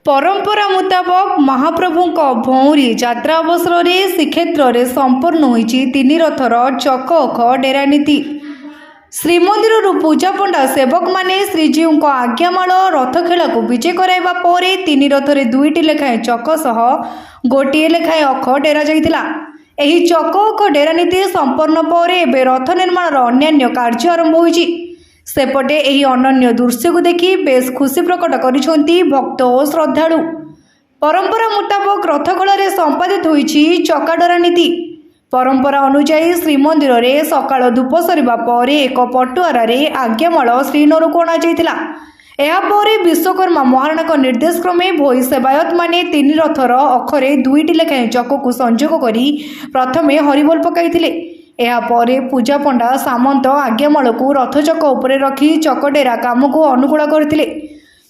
परंपरा मुताबक महाप्रभु भौरी यात्रा अवसर में श्रीक्षेत्र में संपन्न होती तीन रथर चक अख डेरा नीति। श्रीमंदिर पूजा पंडा सेवक माने श्रीजीव आज्ञामाल रथ खेला को विजय कराइबा परे तीन रथरे दुईटी लेखाएं चक सह गोटे लेखाएं अख डेरा जाइतिला। एही चक अख डेरा नीति संपन्न परे एबे रथ निर्माण अन्यान्य कार्य आरंभ होइछि। सेपटे एही अनन्य दृश्य को देखि बेस खुशी प्रकट करिसेंती भक्त और श्रद्धालु। परंपरा मुताबक रथखोल संपादित होइछि चकाडोरा नीति। परंपरा अनुसार श्रीमंदिर में सकाळ धूप सरिबा परे एक पटुआर आज्ञामाल श्रीनगर को अणाଯାଇଥିଲା। यापर विश्वकर्मा महाराणा निर्देश क्रमे भोई सेवायत माने तीन रथर अखरे दुईटी लेखाएं चक को संजोग करी प्रथमे हरिबोल पकाइथिले। यापर पूजा पंडा सामंत आज्ञामाल को रथचक उपरे रखी चकडेरा काम को अनुकूल करथिले।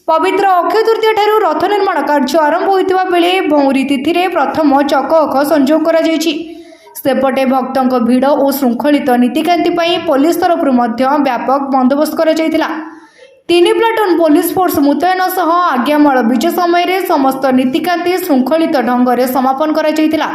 पवित्र अक्षय तृतीय ठारू रथ निर्माण कार्य आरंभ होइतिबा बेले भौरी तिथि रे प्रथम चक अख संजोग करा जायछि। सेपटे भक्तों भिड़ और श्रृंखलित नीतिकांति पुलिस तरफ व्यापक बंदोबस्त करा जायतिला। तीन प्लाटून पुलिस फोर्स मुतयन सह आज्ञामाल विजय समय समस्त नीतिकांति श्रृंखलित ढंग से समापन करा जायतिला।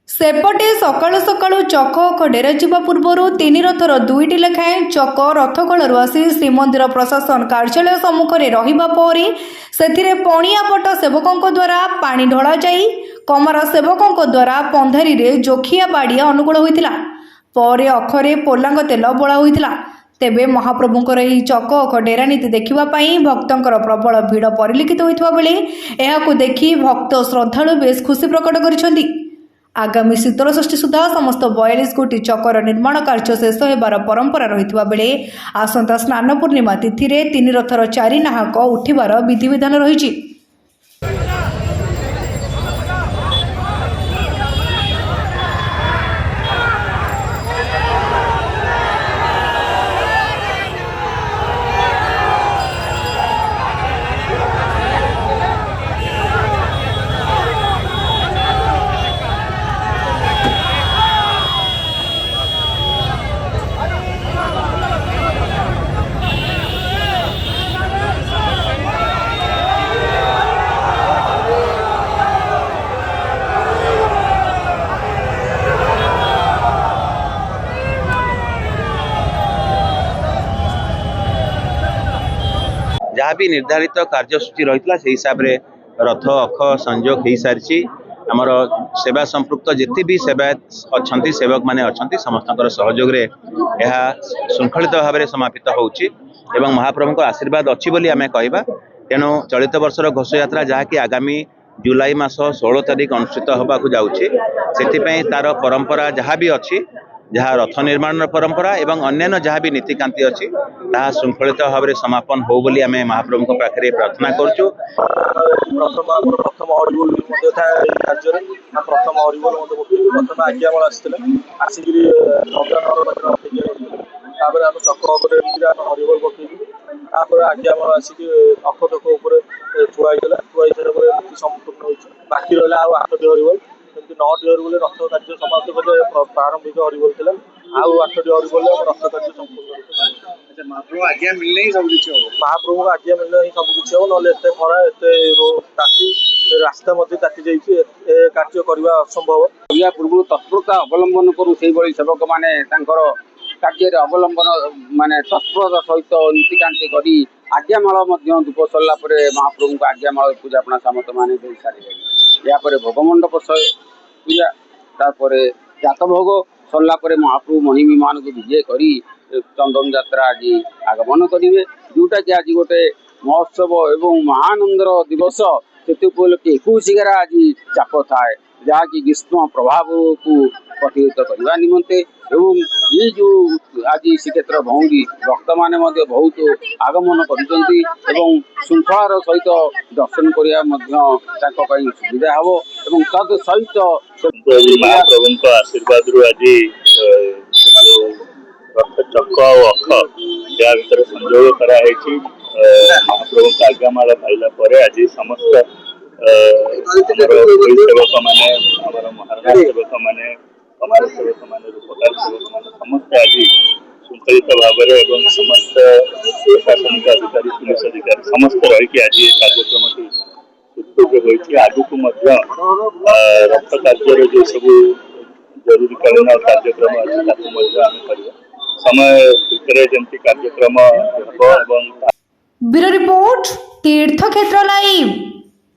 सेपटे सकाळु सकाळु चक अख डेरा जिबा पूर्व तीन रथर दुईटी लेखाएं चक रथखोलू आसी श्रीमंदिर प्रशासन कार्यालय सम्मुख में रहिबा परे सेथिरे पणियापट सेवकों द्वारा पानी ढला जाई कमरा सेवकों द्वारा पंधारी रे जोखिया बाड़िया अनुकूल होइतिला। परे अखरे पोलांग तेल बोला होइतिला। तेबे महाप्रभुंकर एही चक अख डेरा नीति देखिबा पई भक्तंकर प्रबल भिड़ परिलक्षित होइतबा बेले एहाकु देखि भक्त श्रद्धालु बेस खुशी प्रकट करिसेंती। आगामी शीतल षष्ठी सुधा समस्त 42 गोटी चकर निर्माण कार्य शेष होबार परंपरा रहितबा बेले आसंता स्नान पूर्णिमा तिथि रे तीन रथर चारि नाहक उठिबार विधिविधान रहिछि। जहाँ भी निर्धारित कार्यसूची रही से हिसाब से रथ अख संजोग हो सारी आमर सेवा संपृक्त जिते भी सेवायत अच्छा सेवक मैंने अच्छा समस्त सहयोग श्रृंखलित भाव में समापित होउछि एवं महाप्रभु आशीर्वाद अच्छी बोली आमे कहबा। तेणु चलित वर्षर घोष यात्रा जहाँकि आगामी जुलाई मास 16 तारिख अनुष्ठित होबाकु जाउछि सेथिपई तार परंपरा जहाँ भी अच्छी जहाँ रथ निर्माण परंपरा एवं अन्यान्य जहाँ भी नीतिकांति अच्छी ताहा श्रृंखलित भाव में समापन हो बोली आमे महाप्रभु पाखे प्रार्थना करछु। प्रथम हरिबोल राज्य प्रथम हरिबोल प्रथम आज्ञामाल आसिक आम चक हरिबोल पकड़ आज्ञामाल आसिक अख तक थुआईला थुआई सारा नीति संपूर्ण हो बाकी रहा 8टी हरिबोल 9टी हरिबोल रथ कार्य समाप्त कर प्रारंभिक हरिबोल था आउ 8टी हरिबोल रथ कार्य संपूर्ण। महाप्रभु आज्ञा मिलने ही सब किसी हम महाप्रभु आज्ञा मिलने ही सब किसी हम ना एत खरा एत ताती रास्ता ताती जाइए कार्य करने असंभव। या पूर्व तत्परता अवलंबन करूँ से सेवक मैंने कार्य अवलंबन माने तत्परता सहित नीतिकांति कर आज्ञामाल धूप सरला महाप्रभु को आज्ञामाल पूजापना सामत मान दे सारे यापर भोगमंडप पूजा तापर जात भोग सरला महाप्रभु महिमी मान को विजय करी चंदन यात्रा आज आगमन करेंगे जोटा कि आज गोटे महोत्सव एवं महानंदर दिवस से उपलक्षे 21 आज चाप थाए जहाँकि ग्रीष्म प्रभाव को प्रतिरोध करने निमंते एवं ये जो आज श्रीक्षेत्र भौरी भक्त मैंने बहुत आगमन कर श्रृंखलार सहित दर्शन करने सुविधा हम एवं तद सहित महाप्रभु आशीर्वाद रु आज रथ चक और अख या भर संजोग कराई महाप्रभु आज्ञामाल पाइला आज समस्त सेवक मैंने महाराणा सेवक मैंने कमार सेवक मैंने रूपकार सेवक मैंने समस्त आज श्रृंखलित भाव में समस्त प्रशासनिक अधिकारी पुलिस अधिकारी समस्त रही आज कार्यक्रम ଏବେ ହୋଇଛି ଆଗକୁ ମଧ୍ୟ ରଥ କାର୍ଯ୍ୟର ଯେଉଁ ସବୁ ଜରୁରୀକାଳୀନ କାର୍ଯ୍ୟକ୍ରମ ଅଛି ତାକୁ ମଧ୍ୟ ଆମେ କରିବା ସମୟ ଭିତରେ ଯେମିତି କାର୍ଯ୍ୟକ୍ରମ ହେବ ଏବଂ ବ୍ୟୁରୋ ରିପୋର୍ଟ ତୀର୍ଥକ୍ଷେତ୍ର ଲାଇଭ୍।